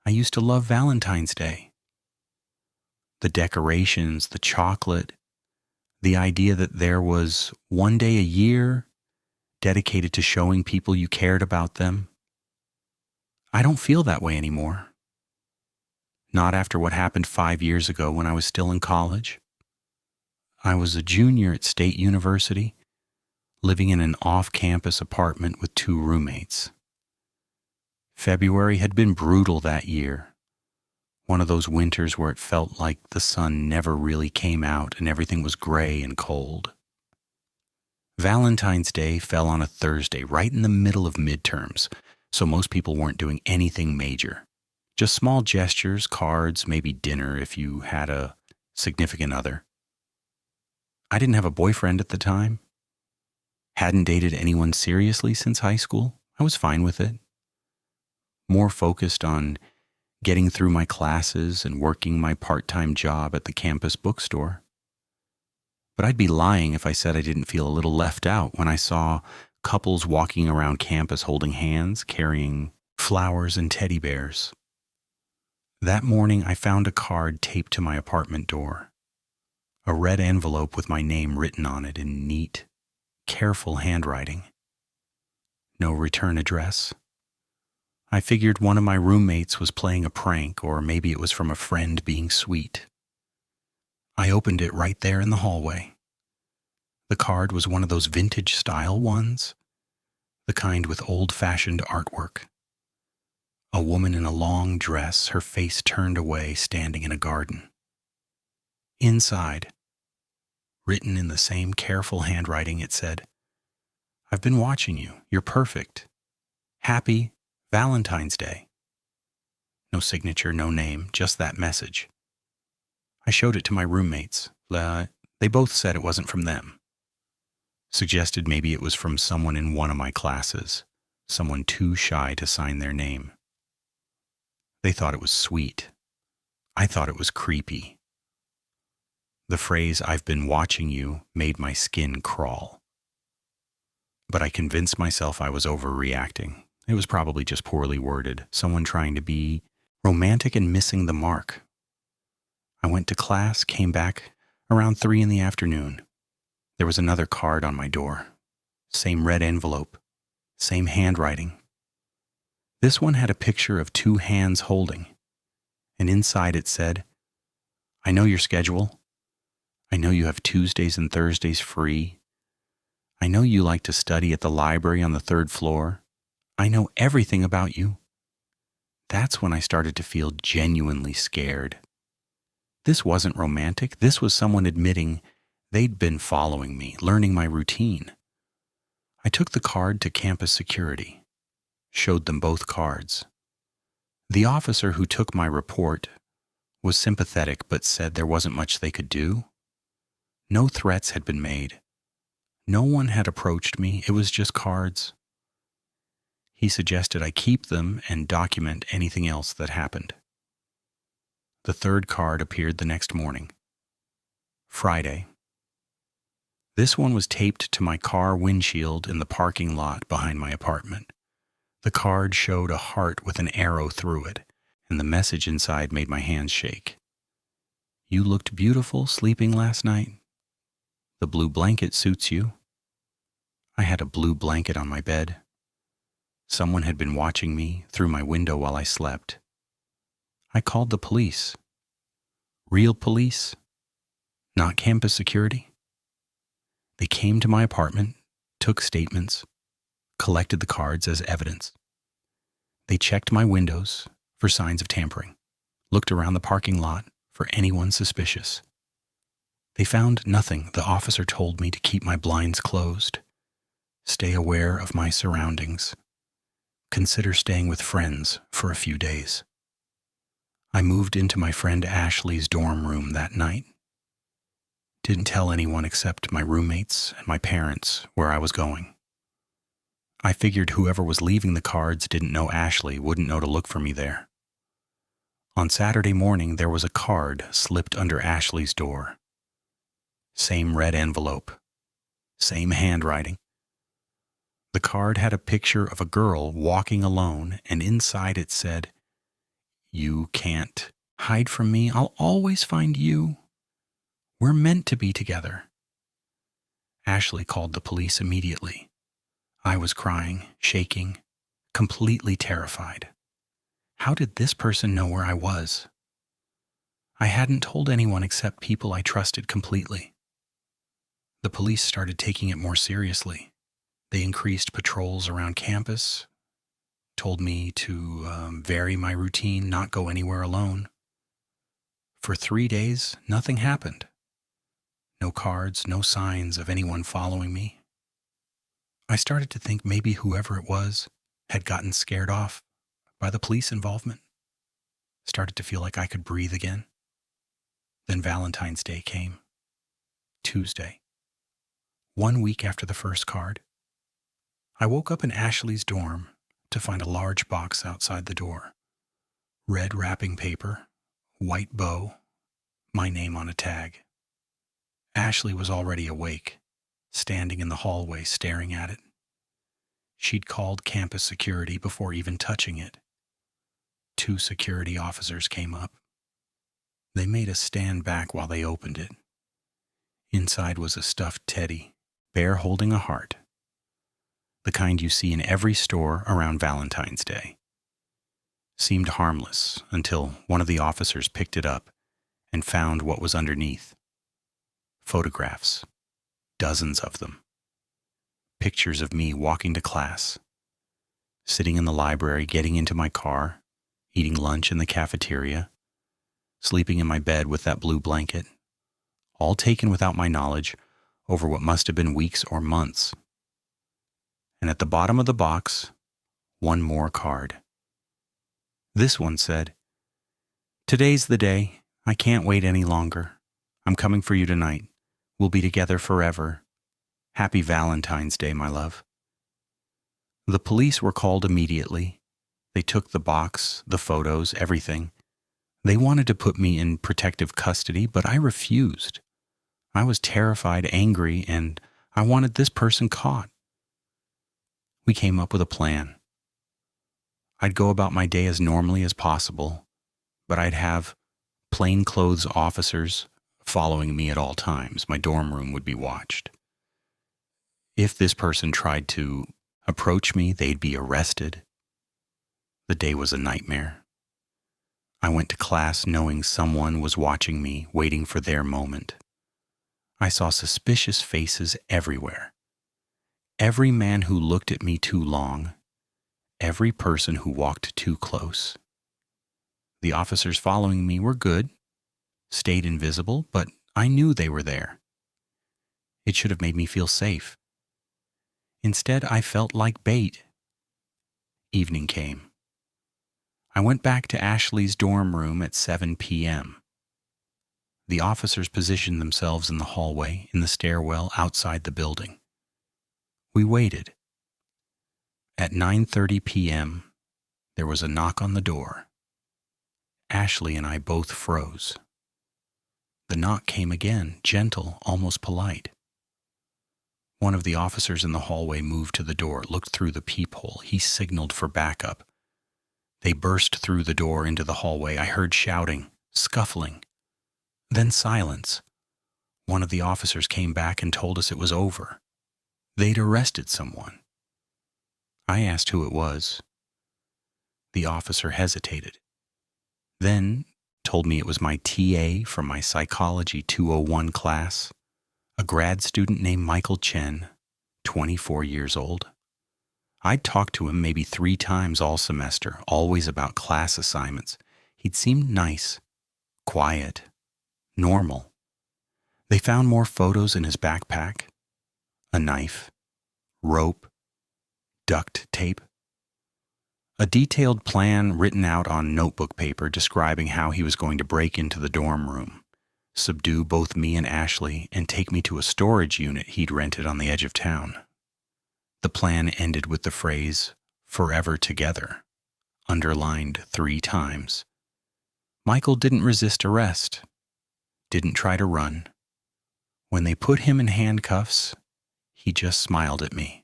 I used to love Valentine's Day. The decorations, the chocolate, the idea that there was one day a year dedicated to showing people you cared about them. I don't feel that way anymore. Not after what happened 5 years ago when I was still in college. I was a junior at State University, living in an off-campus apartment with 2 roommates. February had been brutal that year. One of those winters where it felt like the sun never really came out and everything was gray and cold. Valentine's Day fell on a Thursday, right in the middle of midterms, so most people weren't doing anything major. Just small gestures, cards, maybe dinner if you had a significant other. I didn't have a boyfriend at the time. Hadn't dated anyone seriously since high school. I was fine with it. More focused on getting through my classes and working my part-time job at the campus bookstore. But I'd be lying if I said I didn't feel a little left out when I saw couples walking around campus holding hands, carrying flowers and teddy bears. That morning, I found a card taped to my apartment door. A red envelope with my name written on it in neat, careful handwriting. No return address. I figured one of my roommates was playing a prank, or maybe it was from a friend being sweet. I opened it right there in the hallway. The card was one of those vintage-style ones, the kind with old-fashioned artwork. A woman in a long dress, her face turned away, standing in a garden. Inside, written in the same careful handwriting, it said, "I've been watching you. You're perfect. Happy Valentine's Day." No signature, no name, just that message. I showed it to my roommates. They both said it wasn't from them. Suggested maybe it was from someone in one of my classes, someone too shy to sign their name. They thought it was sweet. I thought it was creepy. The phrase, "I've been watching you," made my skin crawl. But I convinced myself I was overreacting. It was probably just poorly worded, someone trying to be romantic and missing the mark. I went to class, came back around 3 in the afternoon. There was another card on my door. Same red envelope, same handwriting. This one had a picture of 2 hands holding, and inside it said, "I know your schedule. I know you have Tuesdays and Thursdays free. I know you like to study at the library on the 3rd floor. I know everything about you." That's when I started to feel genuinely scared. This wasn't romantic. This was someone admitting they'd been following me, learning my routine. I took the card to campus security, showed them both cards. The officer who took my report was sympathetic but said there wasn't much they could do. No threats had been made. No one had approached me. It was just cards. He suggested I keep them and document anything else that happened. The 3rd card appeared the next morning. Friday. This one was taped to my car windshield in the parking lot behind my apartment. The card showed a heart with an arrow through it, and the message inside made my hands shake. "You looked beautiful sleeping last night. The blue blanket suits you." I had a blue blanket on my bed. Someone had been watching me through my window while I slept. I called the police. Real police, not campus security. They came to my apartment, took statements, collected the cards as evidence. They checked my windows for signs of tampering, looked around the parking lot for anyone suspicious. They found nothing. The officer told me to keep my blinds closed, stay aware of my surroundings, consider staying with friends for a few days. I moved into my friend Ashley's dorm room that night. Didn't tell anyone except my roommates and my parents where I was going. I figured whoever was leaving the cards didn't know Ashley, wouldn't know to look for me there. On Saturday morning, there was a card slipped under Ashley's door. Same red envelope, same handwriting. The card had a picture of a girl walking alone, and inside it said, You can't hide from me. I'll always find you. We're meant to be together. Ashley called the police immediately. I was crying, shaking, completely terrified. How did this person know where I was? I hadn't told anyone except people I trusted completely. The police started taking it more seriously. They increased patrols around campus, told me to vary my routine, not go anywhere alone. For 3 days, nothing happened. No cards, no signs of anyone following me. I started to think maybe whoever it was had gotten scared off by the police involvement. Started to feel like I could breathe again. Then Valentine's Day came. Tuesday. 1 week after the first card. I woke up in Ashley's dorm to find a large box outside the door. Red wrapping paper, white bow, my name on a tag. Ashley was already awake, standing in the hallway staring at it. She'd called campus security before even touching it. 2 security officers came up. They made us stand back while they opened it. Inside was a stuffed teddy, bear holding a heart. The kind you see in every store around Valentine's Day. Seemed harmless until one of the officers picked it up and found what was underneath. Photographs, dozens of them. Pictures of me walking to class, sitting in the library, getting into my car, eating lunch in the cafeteria, sleeping in my bed with that blue blanket, all taken without my knowledge over what must have been weeks or months. And at the bottom of the box, one more card. This one said, "Today's the day. I can't wait any longer. I'm coming for you tonight. We'll be together forever. Happy Valentine's Day, my love." The police were called immediately. They took the box, the photos, everything. They wanted to put me in protective custody, but I refused. I was terrified, angry, and I wanted this person caught. We came up with a plan. I'd go about my day as normally as possible, but I'd have plainclothes officers following me at all times. My dorm room would be watched. If this person tried to approach me, they'd be arrested. The day was a nightmare. I went to class knowing someone was watching me, waiting for their moment. I saw suspicious faces everywhere. Every man who looked at me too long, every person who walked too close. The officers following me were good, stayed invisible, but I knew they were there. It should have made me feel safe. Instead, I felt like bait. Evening came. I went back to Ashley's dorm room at 7 p.m. The officers positioned themselves in the hallway, in the stairwell outside the building. We waited. At 9:30 p.m., there was a knock on the door. Ashley and I both froze. The knock came again, gentle, almost polite. One of the officers in the hallway moved to the door, looked through the peephole. He signaled for backup. They burst through the door into the hallway. I heard shouting, scuffling, then silence. One of the officers came back and told us it was over. They'd arrested someone. I asked who it was. The officer hesitated, then told me it was my TA from my Psychology 201 class, a grad student named Michael Chen, 24 years old. I'd talked to him maybe 3 times all semester, always about class assignments. He'd seemed nice, quiet, normal. They found more photos in his backpack, a knife, rope, duct tape. A detailed plan written out on notebook paper describing how he was going to break into the dorm room, subdue both me and Ashley, and take me to a storage unit he'd rented on the edge of town. The plan ended with the phrase, "forever together," underlined 3 times. Michael didn't resist arrest, didn't try to run. When they put him in handcuffs, he just smiled at me,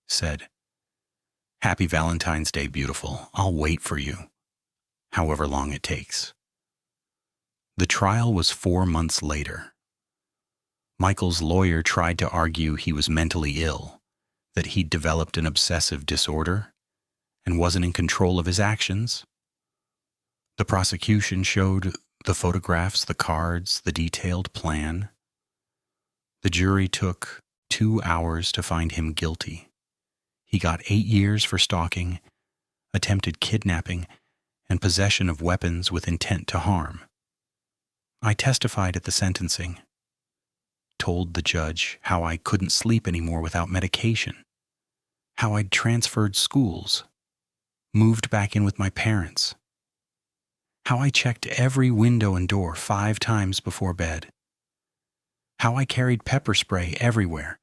said, "Happy Valentine's Day, beautiful. I'll wait for you. however long it takes. The trial was 4 months later. Michael's lawyer tried to argue he was mentally ill, that he'd developed an obsessive disorder, and wasn't in control of his actions. The prosecution showed the photographs, the cards, the detailed plan. The jury took 2 hours to find him guilty. He got 8 years for stalking, attempted kidnapping, and possession of weapons with intent to harm. I testified at the sentencing, told the judge how I couldn't sleep anymore without medication, how I'd transferred schools, moved back in with my parents, how I checked every window and door 5 times before bed, how I carried pepper spray everywhere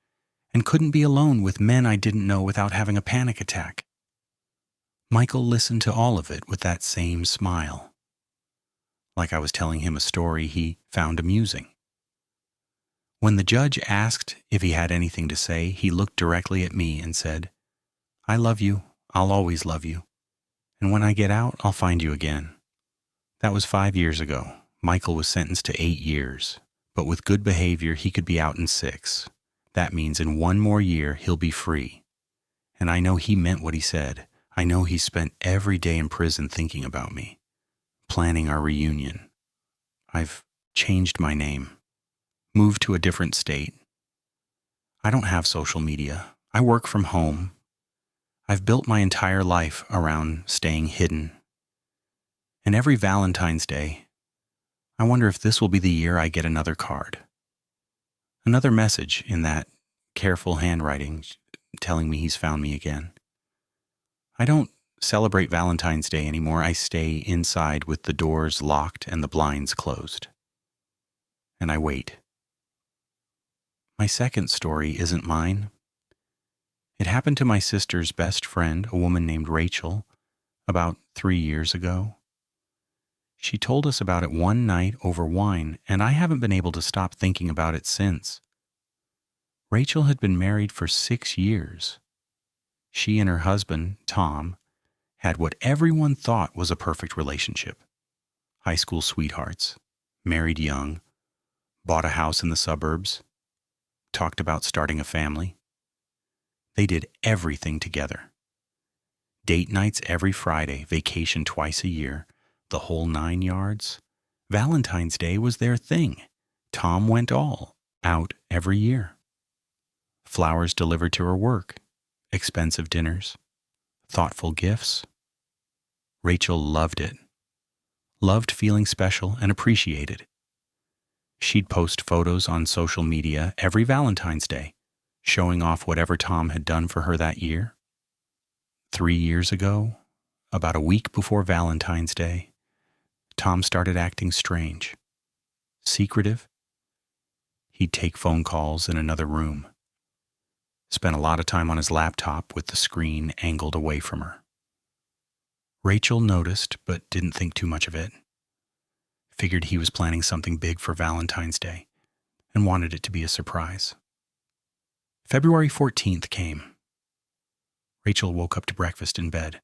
and couldn't be alone with men I didn't know without having a panic attack. Michael listened to all of it with that same smile, like I was telling him a story he found amusing. When the judge asked if he had anything to say, he looked directly at me and said, "I love you. I'll always love you. And when I get out, I'll find you again." That was 5 years ago. Michael was sentenced to 8 years, but with good behavior, he could be out in 6. That means in 1 more year, he'll be free. And I know he meant what he said. I know he spent every day in prison thinking about me, planning our reunion. I've changed my name, moved to a different state. I don't have social media. I work from home. I've built my entire life around staying hidden. And every Valentine's Day, I wonder if this will be the year I get another card. Another message in that careful handwriting telling me he's found me again. I don't celebrate Valentine's Day anymore. I stay inside with the doors locked and the blinds closed. And I wait. My second story isn't mine. It happened to my sister's best friend, a woman named Rachel, about 3 years ago. She told us about it one night over wine, and I haven't been able to stop thinking about it since. Rachel had been married for 6 years. She and her husband, Tom, had what everyone thought was a perfect relationship. High school sweethearts, married young, bought a house in the suburbs, talked about starting a family. They did everything together. Date nights every Friday, vacation twice a year, the whole 9 yards. Valentine's Day was their thing. Tom went all out every year. Flowers delivered to her work, expensive dinners, thoughtful gifts. Rachel loved it, loved feeling special and appreciated. She'd post photos on social media every Valentine's Day, showing off whatever Tom had done for her that year. 3 years ago, about a week before Valentine's Day, Tom started acting strange, secretive. He'd take phone calls in another room, spent a lot of time on his laptop with the screen angled away from her. Rachel noticed, but didn't think too much of it. Figured he was planning something big for Valentine's Day and wanted it to be a surprise. February 14th came. Rachel woke up to breakfast in bed.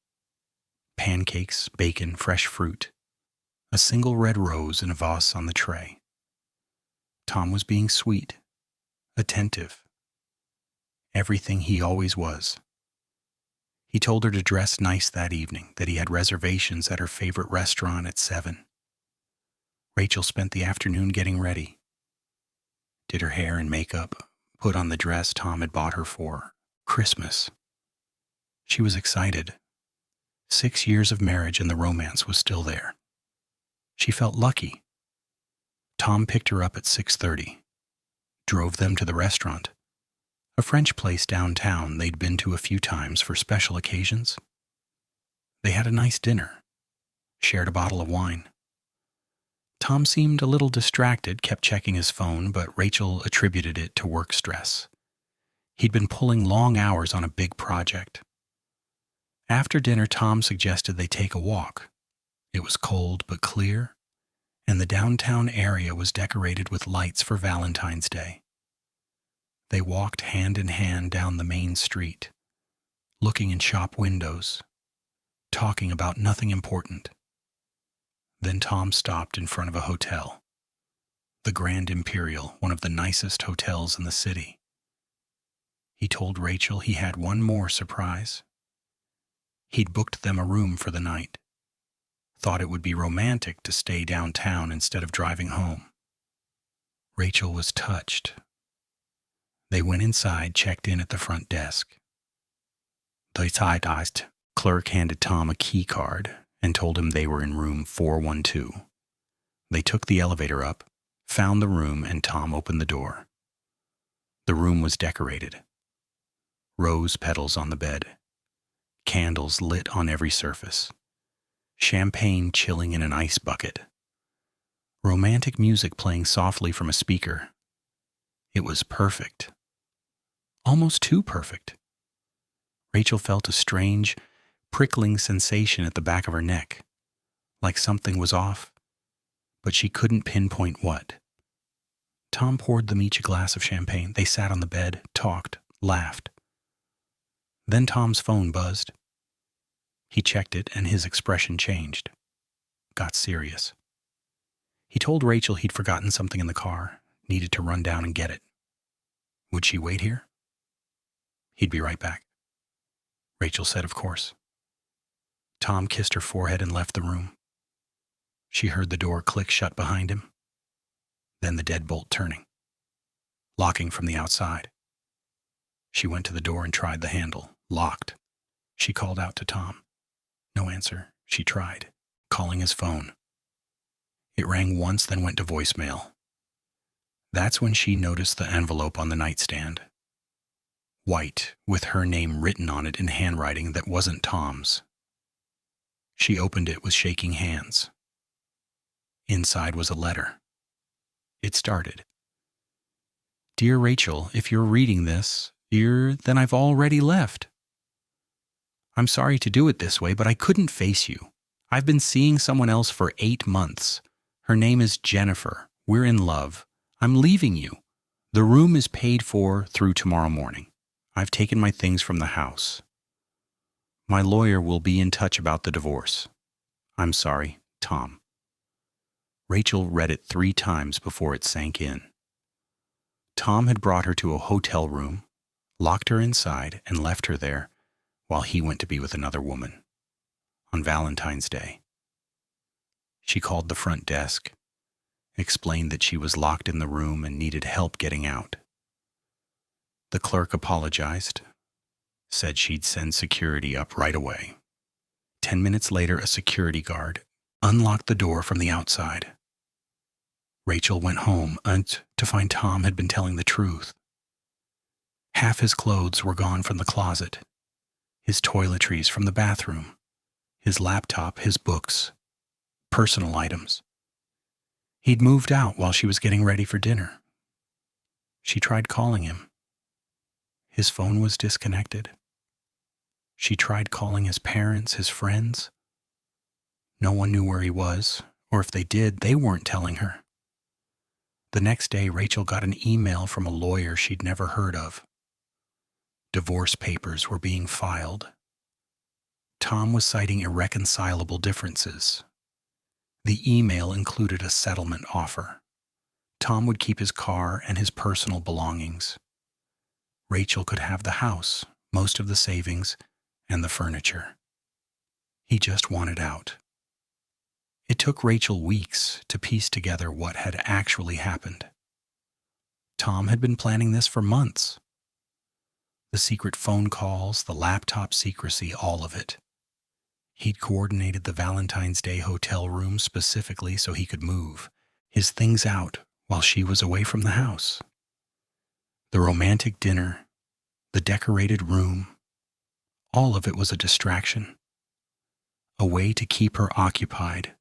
Pancakes, bacon, fresh fruit. A single red rose in a vase on the tray. Tom was being sweet, attentive. Everything he always was. He told her to dress nice that evening, that he had reservations at her favorite restaurant at 7. Rachel spent the afternoon getting ready. Did her hair and makeup, put on the dress Tom had bought her for Christmas. She was excited. 6 years of marriage and the romance was still there. She felt lucky. Tom picked her up at 6:30, drove them to the restaurant, a French place downtown they'd been to a few times for special occasions. They had a nice dinner, shared a bottle of wine. Tom seemed a little distracted, kept checking his phone, but Rachel attributed it to work stress. He'd been pulling long hours on a big project. After dinner, Tom suggested they take a walk. It was cold but clear, and the downtown area was decorated with lights for Valentine's Day. They walked hand in hand down the main street, looking in shop windows, talking about nothing important. Then Tom stopped in front of a hotel. The Grand Imperial, one of the nicest hotels in the city. He told Rachel he had one more surprise. He'd booked them a room for the night. Thought it would be romantic to stay downtown instead of driving home. Rachel was touched. They went inside, checked in at the front desk. The side-eyed clerk handed Tom a key card and told him they were in room 412. They took the elevator up, found the room, and Tom opened the door. The room was decorated. Rose petals on the bed. Candles lit on every surface. Champagne chilling in an ice bucket. Romantic music playing softly from a speaker. It was perfect. Almost too perfect. Rachel felt a strange, prickling sensation at the back of her neck, like something was off, but she couldn't pinpoint what. Tom poured them each a glass of champagne. They sat on the bed, talked, laughed. Then Tom's phone buzzed. He checked it, and his expression changed. Got serious. He told Rachel he'd forgotten something in the car, needed to run down and get it. Would she wait here? He'd be right back. Rachel said, of course. Tom kissed her forehead and left the room. She heard the door click shut behind him, then the deadbolt turning, locking from the outside. She went to the door and tried the handle, locked. She called out to Tom. No answer. She tried, calling his phone. It rang once, then went to voicemail. That's when she noticed the envelope on the nightstand. White, with her name written on it in handwriting that wasn't Tom's. She opened it with shaking hands. Inside was a letter. It started. Dear Rachel, if you're reading this, then I've already left. I'm sorry to do it this way, but I couldn't face you. I've been seeing someone else for 8 months. Her name is Jennifer. We're in love. I'm leaving you. The room is paid for through tomorrow morning. I've taken my things from the house. My lawyer will be in touch about the divorce. I'm sorry, Tom. Rachel read it 3 times before it sank in. Tom had brought her to a hotel room, locked her inside, and left her there while he went to be with another woman on Valentine's Day. She called the front desk, explained that she was locked in the room and needed help getting out. The clerk apologized, said she'd send security up right away. 10 minutes later, a security guard unlocked the door from the outside. Rachel went home to find Tom had been telling the truth. Half his clothes were gone from the closet, his toiletries from the bathroom, his laptop, his books, personal items. He'd moved out while she was getting ready for dinner. She tried calling him. His phone was disconnected. She tried calling his parents, his friends. No one knew where he was, or if they did, they weren't telling her. The next day, Rachel got an email from a lawyer she'd never heard of. Divorce papers were being filed. Tom was citing irreconcilable differences. The email included a settlement offer. Tom would keep his car and his personal belongings. Rachel could have the house, most of the savings, and the furniture. He just wanted out. It took Rachel weeks to piece together what had actually happened. Tom had been planning this for months. The secret phone calls, the laptop secrecy, all of it. He'd coordinated the Valentine's Day hotel room specifically so he could move his things out while she was away from the house. The romantic dinner, the decorated room, all of it was a distraction, a way to keep her occupied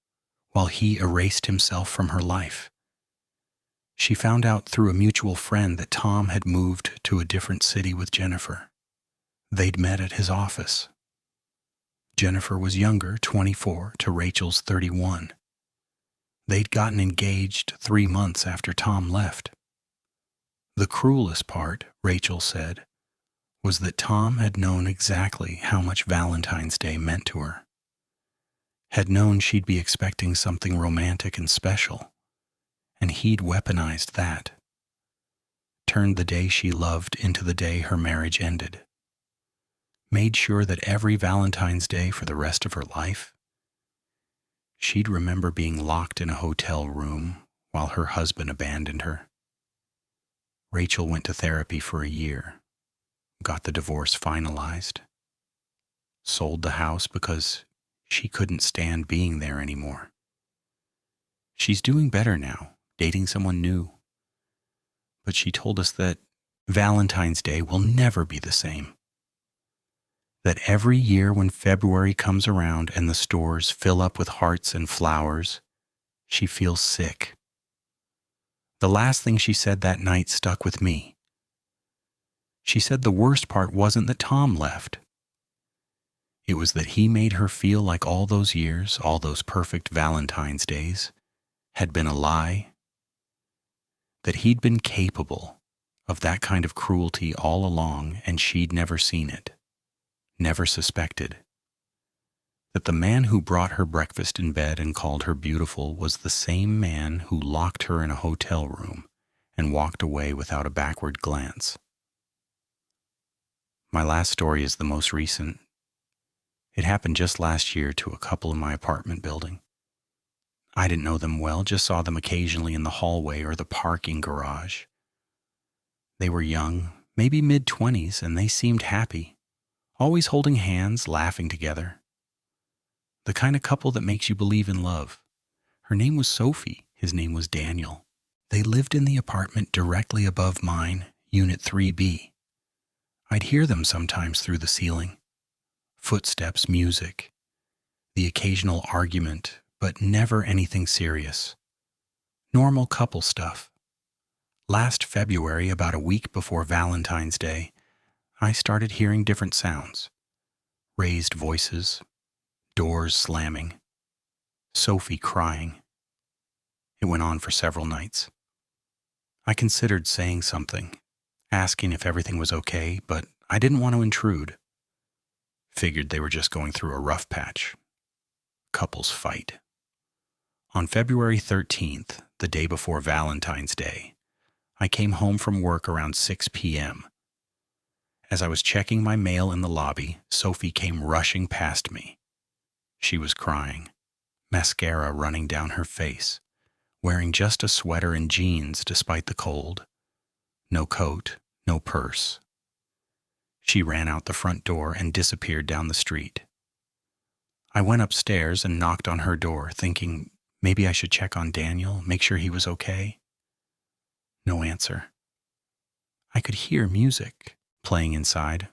while he erased himself from her life. She found out through a mutual friend that Tom had moved to a different city with Jennifer. They'd met at his office. Jennifer was younger, 24, to Rachel's 31. They'd gotten engaged 3 months after Tom left. The cruelest part, Rachel said, was that Tom had known exactly how much Valentine's Day meant to her. had known she'd be expecting something romantic and special, and he'd weaponized that, turned the day she loved into the day her marriage ended, made sure that every Valentine's Day for the rest of her life, she'd remember being locked in a hotel room while her husband abandoned her. Rachel went to therapy for a year, got the divorce finalized, sold the house because she couldn't stand being there anymore. She's doing better now, dating someone new. But she told us that Valentine's Day will never be the same. That every year when February comes around and the stores fill up with hearts and flowers, she feels sick. The last thing she said that night stuck with me. She said the worst part wasn't that Tom left. It was that he made her feel like all those years, all those perfect Valentine's days, had been a lie. That he'd been capable of that kind of cruelty all along and she'd never seen it, never suspected. That the man who brought her breakfast in bed and called her beautiful was the same man who locked her in a hotel room and walked away without a backward glance. My last story is the most recent. It happened just last year to a couple in my apartment building. I didn't know them well, just saw them occasionally in the hallway or the parking garage. They were young, maybe mid-20s, and they seemed happy, always holding hands, laughing together. The kind of couple that makes you believe in love. Her name was Sophie, his name was Daniel. They lived in the apartment directly above mine, Unit 3B. I'd hear them sometimes through the ceiling. Footsteps, music, the occasional argument, but never anything serious. Normal couple stuff. Last February, about a week before Valentine's Day, I started hearing different sounds. Raised voices, doors slamming, Sophie crying. It went on for several nights. I considered saying something, asking if everything was okay, but I didn't want to intrude. Figured they were just going through a rough patch. Couples fight. On February 13th, the day before Valentine's Day, I came home from work around 6 p.m. As I was checking my mail in the lobby, Sophie came rushing past me. She was crying, mascara running down her face, wearing just a sweater and jeans despite the cold. No coat, no purse. She ran out the front door and disappeared down the street. I went upstairs and knocked on her door, thinking maybe I should check on Daniel, make sure he was okay. No answer. I could hear music playing inside,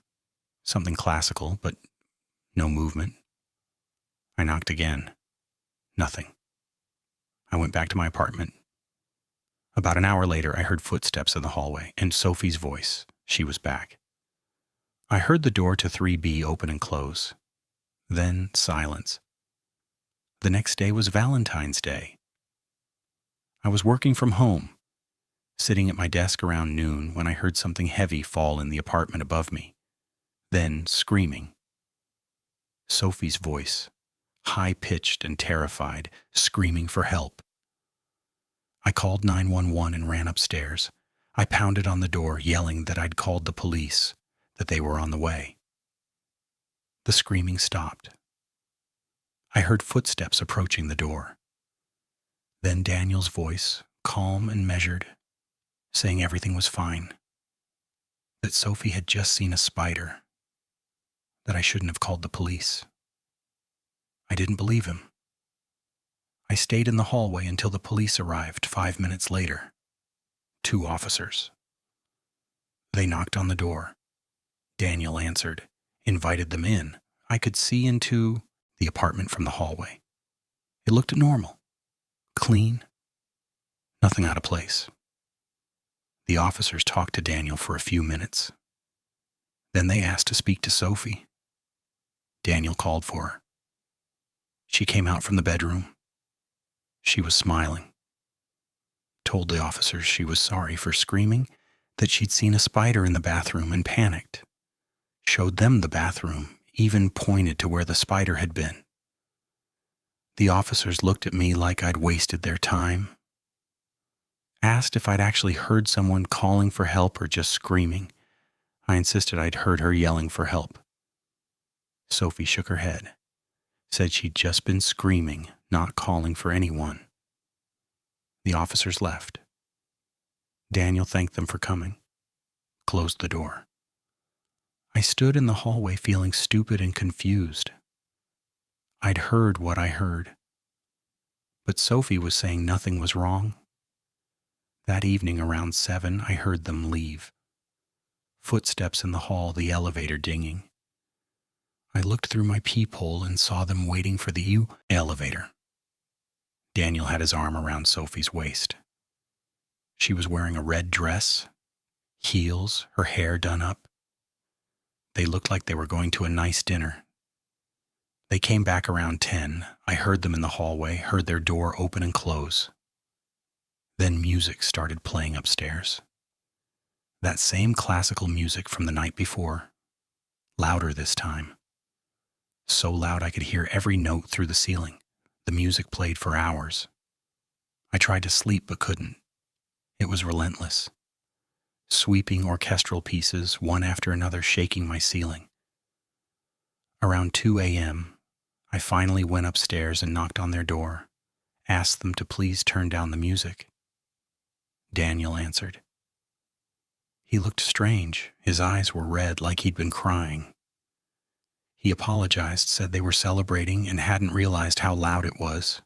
something classical, but no movement. I knocked again. Nothing. I went back to my apartment. About an hour later, I heard footsteps in the hallway and Sophie's voice. She was back. I heard the door to 3B open and close. Then silence. The next day was Valentine's Day. I was working from home, sitting at my desk around noon when I heard something heavy fall in the apartment above me. Then screaming. Sophie's voice, high-pitched and terrified, screaming for help. I called 911 and ran upstairs. I pounded on the door, yelling that I'd called the police, that they were on the way. The screaming stopped. I heard footsteps approaching the door. Then Daniel's voice, calm and measured, saying everything was fine, that Sophie had just seen a spider, that I shouldn't have called the police. I didn't believe him. I stayed in the hallway until the police arrived 5 minutes later. 2 officers. They knocked on the door. Daniel answered, invited them in. I could see into the apartment from the hallway. It looked normal, clean, nothing out of place. The officers talked to Daniel for a few minutes. Then they asked to speak to Sophie. Daniel called for her. She came out from the bedroom. She was smiling. Told the officers she was sorry for screaming, that she'd seen a spider in the bathroom and panicked. Showed them the bathroom, even pointed to where the spider had been. The officers looked at me like I'd wasted their time, asked if I'd actually heard someone calling for help or just screaming. I insisted I'd heard her yelling for help. Sophie shook her head, said she'd just been screaming, not calling for anyone. The officers left. Daniel thanked them for coming, closed the door. I stood in the hallway feeling stupid and confused. I'd heard what I heard, but Sophie was saying nothing was wrong. That evening around 7, I heard them leave. Footsteps in the hall, the elevator dinging. I looked through my peephole and saw them waiting for the elevator. Daniel had his arm around Sophie's waist. She was wearing a red dress, heels, her hair done up. They looked like they were going to a nice dinner. They came back around 10. I heard them in the hallway, heard their door open and close. Then music started playing upstairs. That same classical music from the night before, louder this time. So loud I could hear every note through the ceiling. The music played for hours. I tried to sleep but couldn't. It was relentless. Sweeping orchestral pieces, one after another, shaking my ceiling. Around 2 a.m., I finally went upstairs and knocked on their door, asked them to please turn down the music. Daniel answered. He looked strange. His eyes were red like he'd been crying. He apologized, said they were celebrating and hadn't realized how loud it was.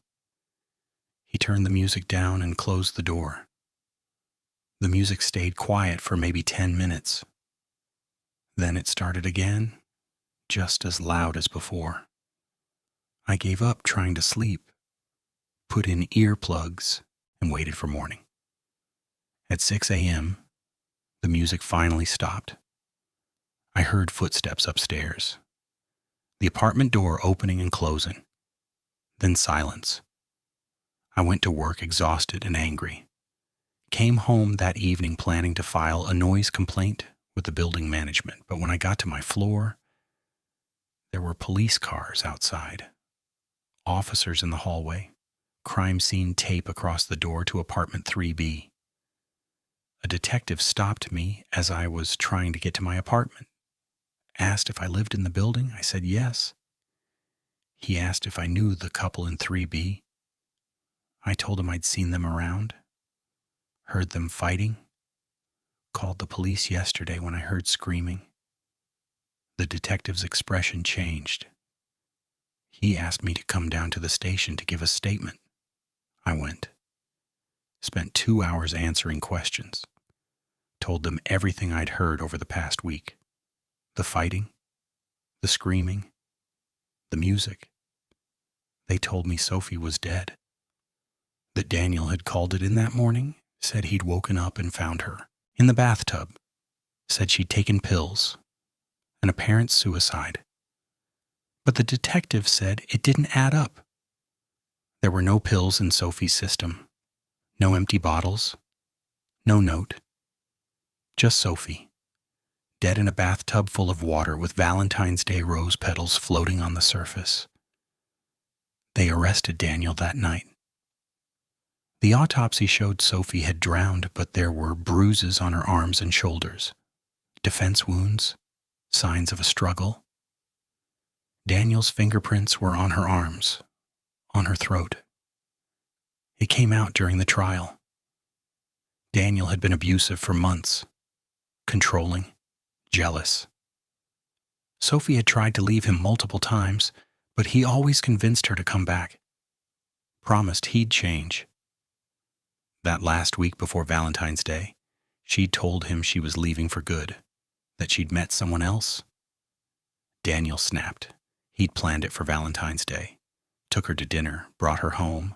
He turned the music down and closed the door. The music stayed quiet for maybe 10 minutes. Then it started again, just as loud as before. I gave up trying to sleep, put in earplugs, and waited for morning. At 6 a.m., the music finally stopped. I heard footsteps upstairs, the apartment door opening and closing, then silence. I went to work exhausted and angry. Came home that evening planning to file a noise complaint with the building management, but when I got to my floor, there were police cars outside, officers in the hallway, crime scene tape across the door to apartment 3B. A detective stopped me as I was trying to get to my apartment, asked if I lived in the building. I said yes. He asked if I knew the couple in 3B. I told him I'd seen them around, heard them fighting, called the police yesterday when I heard screaming. The detective's expression changed. He asked me to come down to the station to give a statement. I went. Spent 2 hours answering questions. Told them everything I'd heard over the past week. The fighting, the screaming, the music. They told me Sophie was dead. That Daniel had called it in that morning, said he'd woken up and found her in the bathtub, said she'd taken pills, an apparent suicide. But the detective said it didn't add up. There were no pills in Sophie's system, no empty bottles, no note. Just Sophie, dead in a bathtub full of water with Valentine's Day rose petals floating on the surface. They arrested Daniel that night. The autopsy showed Sophie had drowned, but there were bruises on her arms and shoulders, defense wounds, signs of a struggle. Daniel's fingerprints were on her arms, on her throat. It came out during the trial. Daniel had been abusive for months, controlling, jealous. Sophie had tried to leave him multiple times, but he always convinced her to come back, promised he'd change. That last week before Valentine's Day, she'd told him she was leaving for good, that she'd met someone else. Daniel snapped. He'd planned it for Valentine's Day, took her to dinner, brought her home,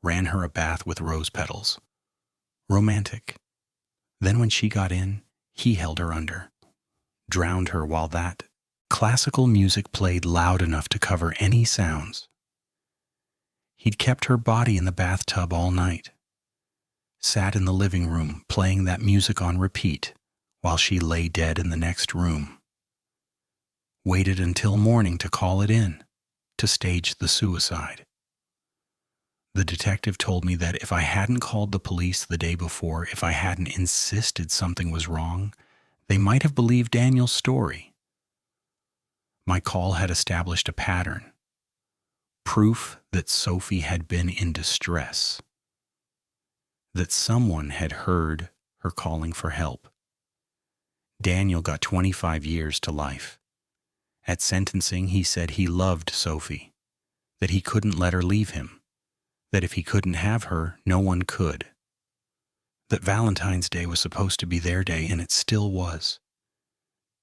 ran her a bath with rose petals. Romantic. Then when she got in, he held her under, drowned her while that classical music played loud enough to cover any sounds. He'd kept her body in the bathtub all night, sat in the living room playing that music on repeat while she lay dead in the next room. Waited until morning to call it in, to stage the suicide. The detective told me that if I hadn't called the police the day before, if I hadn't insisted something was wrong, they might have believed Daniel's story. My call had established a pattern, proof that Sophie had been in distress, that someone had heard her calling for help. Daniel got 25 years to life. At sentencing, he said he loved Sophie, that he couldn't let her leave him, that if he couldn't have her, no one could, that Valentine's Day was supposed to be their day, and it still was.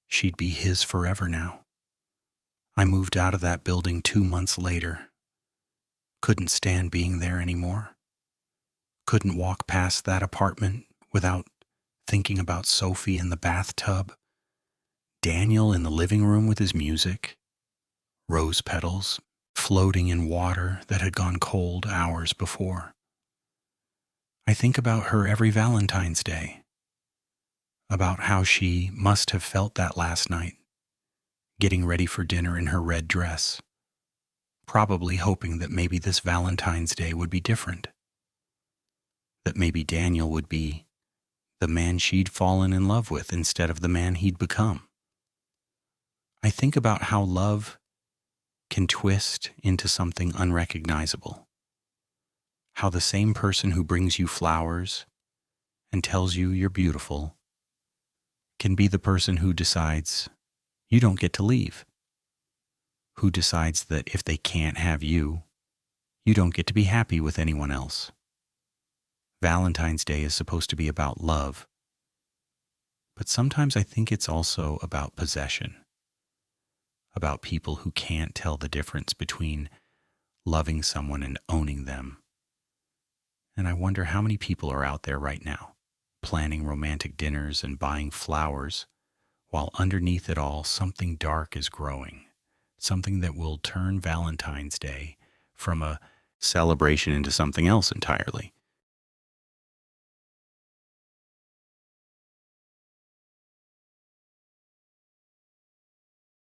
She'd be his forever now. I moved out of that building 2 months later. Couldn't stand being there anymore. Couldn't walk past that apartment without thinking about Sophie in the bathtub, Daniel in the living room with his music, rose petals floating in water that had gone cold hours before. I think about her every Valentine's Day, about how she must have felt that last night, getting ready for dinner in her red dress, probably hoping that maybe this Valentine's Day would be different, that maybe Daniel would be the man she'd fallen in love with instead of the man he'd become. I think about how love can twist into something unrecognizable, how the same person who brings you flowers and tells you you're beautiful can be the person who decides you don't get to leave, who decides that if they can't have you, you don't get to be happy with anyone else. Valentine's Day is supposed to be about love, but sometimes I think it's also about possession, about people who can't tell the difference between loving someone and owning them. And I wonder how many people are out there right now, planning romantic dinners and buying flowers, while underneath it all, something dark is growing, something that will turn Valentine's Day from a celebration into something else entirely.